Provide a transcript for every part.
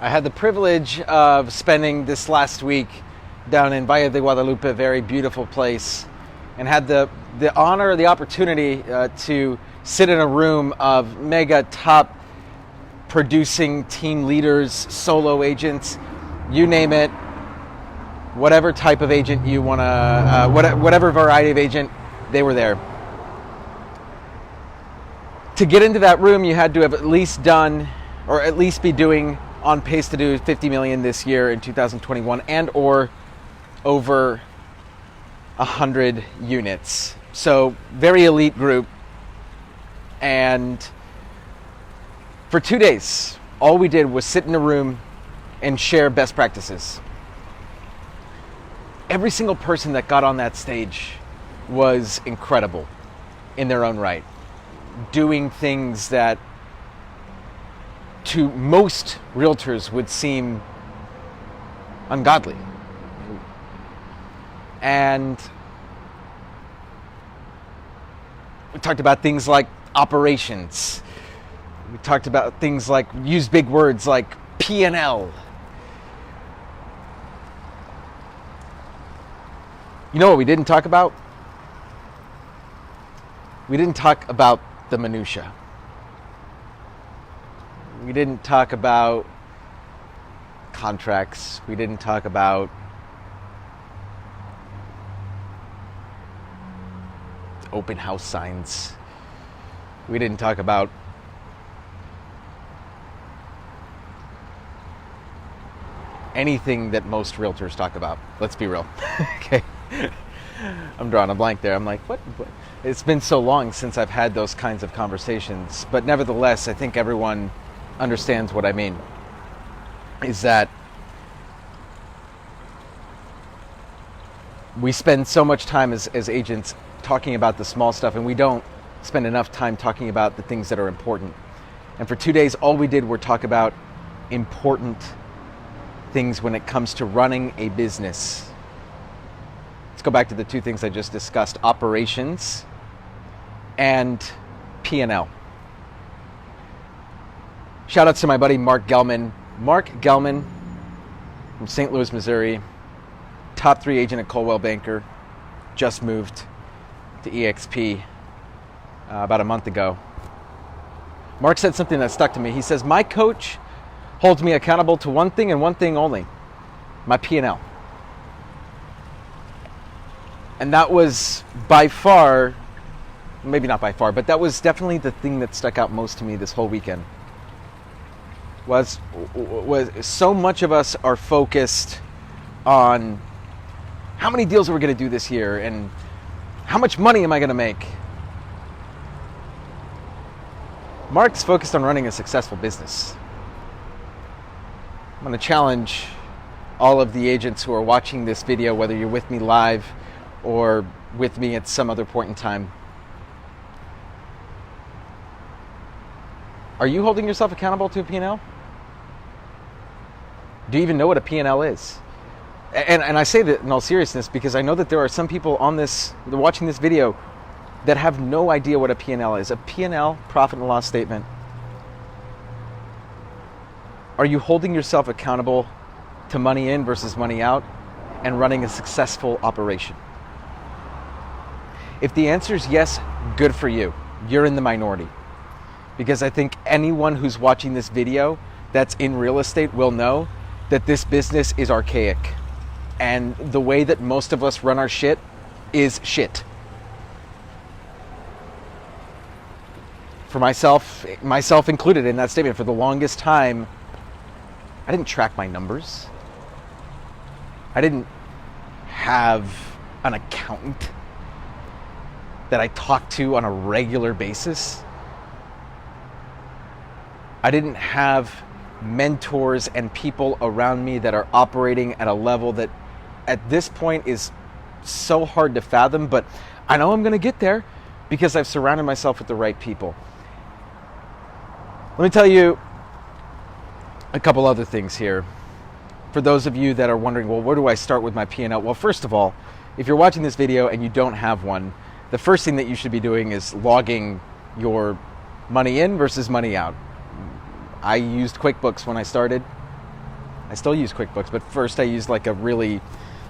I had the privilege of spending this last week down in Valle de Guadalupe, a very beautiful place, and had the honor, the opportunity to sit in a room of mega top producing team leaders, solo agents, you name it, whatever type of agent you want to, whatever variety of agent, they were there. To get into that room, you had to have at least done, or at least be doing, on pace to do 50 million this year in 2021, and or over 100 units. So very elite group. And for 2 days, all we did was sit in a room and share best practices. Every single person that got on that stage was incredible in their own right, doing things that to most realtors would seem ungodly. And we talked about things like operations. We talked about things like, use big words like P&L. You know what we didn't talk about? We didn't talk about the minutia. We didn't talk about contracts. We didn't talk about open house signs. We didn't talk about anything that most realtors talk about. Let's be real. Okay. I'm drawing a blank there. I'm like, what? It's been so long since I've had those kinds of conversations. But nevertheless, I think everyone understands what I mean. Is that we spend so much time as agents talking about the small stuff, and we don't spend enough time talking about the things that are important. And for 2 days, all we did were talk about important things when it comes to running a business. Let's go back to the two things I just discussed: operations and P&L. Shout out to my buddy Mark Gelman. Mark Gelman from St. Louis, Missouri, top 3 agent at Coldwell Banker, just moved to EXP about a month ago. Mark said something that stuck to me. He says, my coach holds me accountable to one thing and one thing only: my P&L. And that was by far, maybe not by far, but that was definitely the thing that stuck out most to me this whole weekend. Was so much of us are focused on how many deals are we going to do this year and how much money am I going to make? Mark's focused on running a successful business. I'm going to challenge all of the agents who are watching this video, whether you're with me live or with me at some other point in time. Are you holding yourself accountable to a P&L? Do you even know what a P&L is? And I say that in all seriousness because I know that there are some people on this, watching this video, that have no idea what a P&L is. A P&L, profit and loss statement. Are you holding yourself accountable to money in versus money out and running a successful operation? If the answer is yes, good for you. You're in the minority. Because I think anyone who's watching this video that's in real estate will know that this business is archaic. And the way that most of us run our shit is shit. For myself included in that statement, for the longest time, I didn't track my numbers. I didn't have an accountant that I talked to on a regular basis. I didn't have mentors and people around me that are operating at a level that at this point is so hard to fathom, but I know I'm going to get there because I've surrounded myself with the right people. Let me tell you a couple other things here. For those of you that are wondering, well, where do I start with my P&L? Well, first of all, if you're watching this video and you don't have one, the first thing that you should be doing is logging your money in versus money out. I used QuickBooks when I started. I still use QuickBooks, but first I used like a really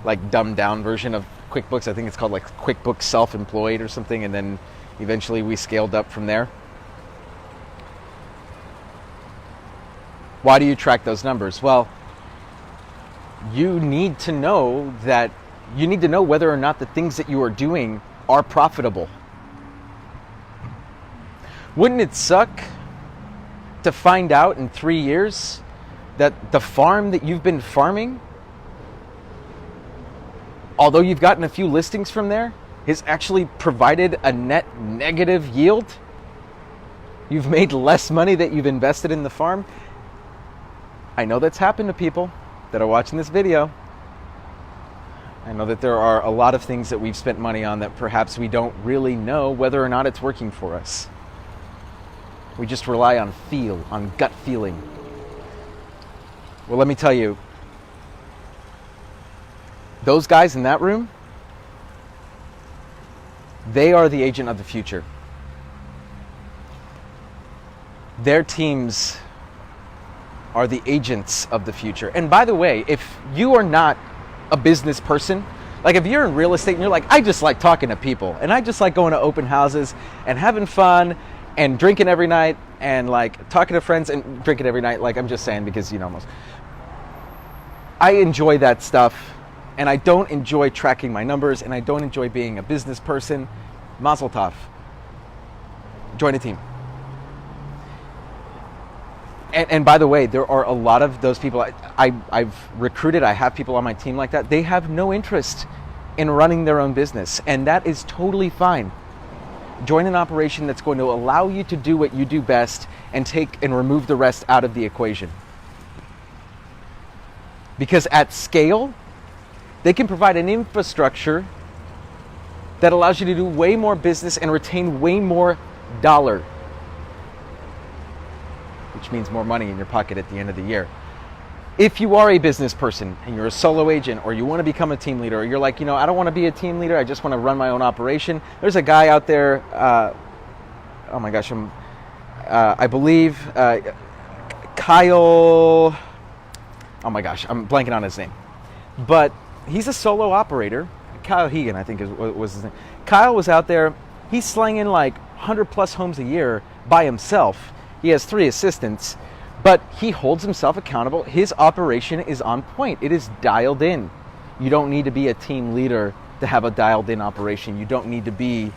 like dumbed down version of QuickBooks. I think it's called like QuickBooks Self-Employed or something, and then eventually we scaled up from there. Why do you track those numbers? Well, you need to know whether or not the things that you are doing are profitable. Wouldn't it suck to find out in 3 years that the farm that you've been farming, although you've gotten a few listings from there, has actually provided a net negative yield? You've made less money that you've invested in the farm. I know that's happened to people that are watching this video. I know that there are a lot of things that we've spent money on that perhaps we don't really know whether or not it's working for us. We just rely on on gut feeling. Well, let me tell you, those guys in that room, they are the agent of the future. Their teams are the agents of the future. And by the way, if you are not a business person, like if you're in real estate and you're like, I just like talking to people and I just like going to open houses and having fun and drinking every night and like talking to friends and drinking every night, like I'm just saying because, you know, I enjoy that stuff and I don't enjoy tracking my numbers and I don't enjoy being a business person. Mazel tov. Join a team. And by the way, there are a lot of those people I've recruited. I have people on my team like that. They have no interest in running their own business, and that is totally fine. Join an operation that's going to allow you to do what you do best and take and remove the rest out of the equation. Because at scale, they can provide an infrastructure that allows you to do way more business and retain way more dollar, which means more money in your pocket at the end of the year. If you are a business person and you're a solo agent or you want to become a team leader, or you're like, you know, I don't want to be a team leader, I just want to run my own operation. There's a guy out there, oh my gosh, I believe Kyle, oh my gosh, I'm blanking on his name. But he's a solo operator. Kyle Hegan, I think was his name. Kyle was out there, he's slanging like 100 plus homes a year by himself. He has 3 assistants, but he holds himself accountable. His operation is on point. It is dialed in. You don't need to be a team leader to have a dialed in operation. You don't need to be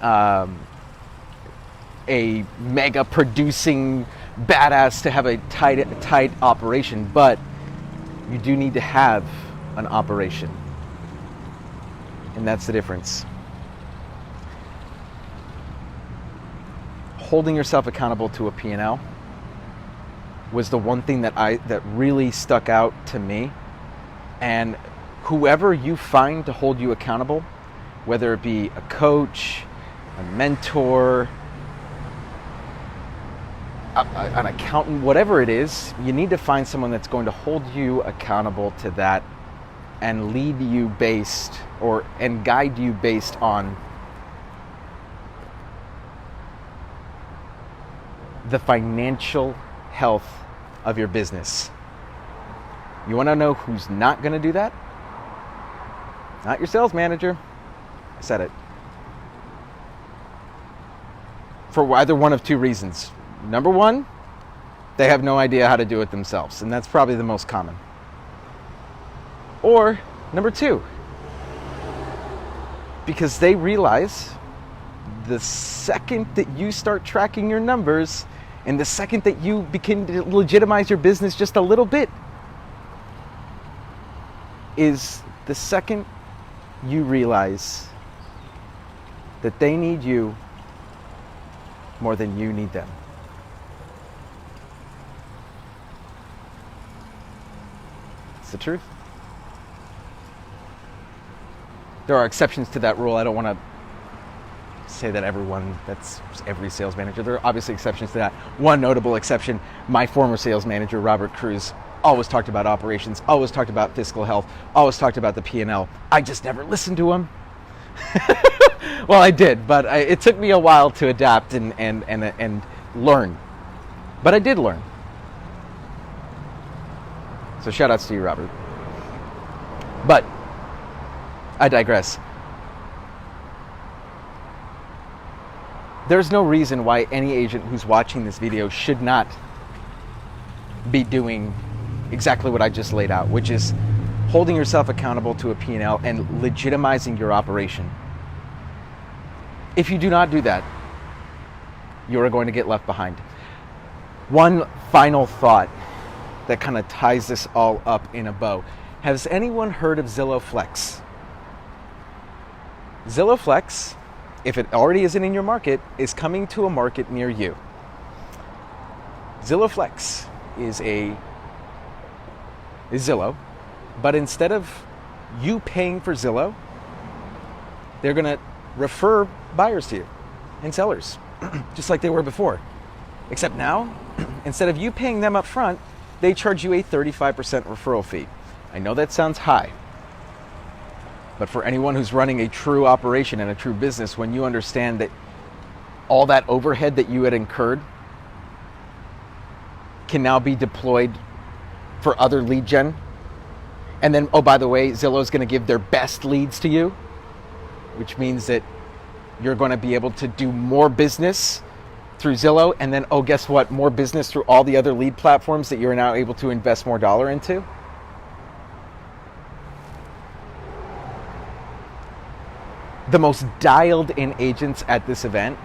a mega producing badass to have a tight operation, but you do need to have an operation. And that's the difference. Holding yourself accountable to a P&L was the one thing that really stuck out to me. And whoever you find to hold you accountable, whether it be a coach, a mentor, an accountant, whatever it is, you need to find someone that's going to hold you accountable to that and lead you and guide you based on the financial health of your business. You want to know who's not going to do that? Not your sales manager. I said it. For either one of 2 reasons. Number 1, they have no idea how to do it themselves, and that's probably the most common. Or number 2, because they realize the second that you start tracking your numbers and the second that you begin to legitimize your business just a little bit is the second you realize that they need you more than you need them. It's the truth. There are exceptions to that rule. I don't want to say that that's every sales manager. There are obviously exceptions to that. One notable exception, my former sales manager, Robert Cruz, always talked about operations, always talked about fiscal health, always talked about the P&L. I just never listened to him. Well, I did, but it took me a while to adapt and learn. But I did learn. So shout outs to you, Robert. But I digress. There's no reason why any agent who's watching this video should not be doing exactly what I just laid out, which is holding yourself accountable to a P&L and legitimizing your operation. If you do not do that, you are going to get left behind. One final thought that kind of ties this all up in a bow. Has anyone heard of Zillow Flex? Zillow Flex, if it already isn't in your market, is coming to a market near you. Zillow Flex is Zillow, but instead of you paying for Zillow, they're going to refer buyers to you and sellers, just like they were before. Except now, instead of you paying them up front, they charge you a 35% referral fee. I know that sounds high, but for anyone who's running a true operation and a true business, when you understand that all that overhead that you had incurred can now be deployed for other lead gen, and then, oh, by the way, Zillow's going to give their best leads to you, which means that you're going to be able to do more business through Zillow, and then, oh, guess what? More business through all the other lead platforms that you're now able to invest more dollar into. The most dialed in agents at this event,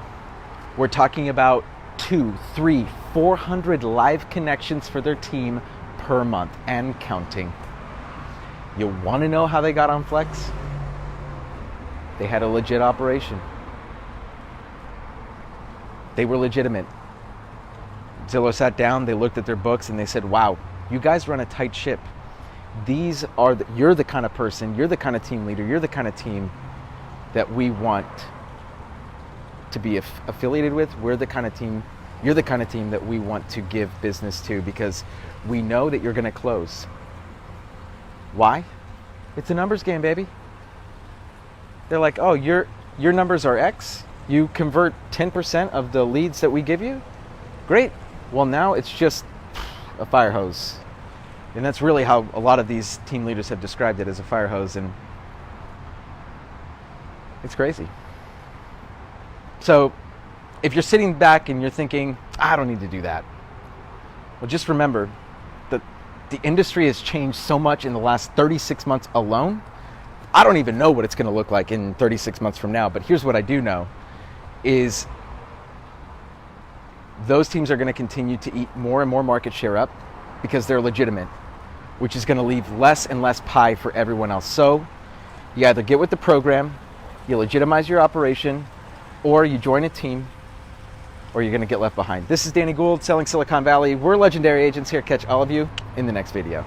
we're talking about 200, 300, 400 live connections for their team per month and counting. You want to know how they got on Flex? They had a legit operation. They were legitimate. Zillow sat down, they looked at their books, and they said, wow, you guys run a tight ship. You're the kind of person, you're the kind of team leader, you're the kind of team that we want to be affiliated with. You're the kind of team that we want to give business to, because we know that you're going to close. Why? It's a numbers game, baby. They're like, oh, your numbers are X. You convert 10% of the leads that we give you? Great. Well, now it's just a fire hose. And that's really how a lot of these team leaders have described it, as a fire hose. And it's crazy. So if you're sitting back and you're thinking, I don't need to do that. Well, just remember that the industry has changed so much in the last 36 months alone. I don't even know what it's going to look like in 36 months from now. But here's what I do know is those teams are going to continue to eat more and more market share up because they're legitimate, which is going to leave less and less pie for everyone else. So you either get with the program, you legitimize your operation, or you join a team, or you're going to get left behind. This is Danny Gould, Selling Silicon Valley. We're legendary agents here. Catch all of you in the next video.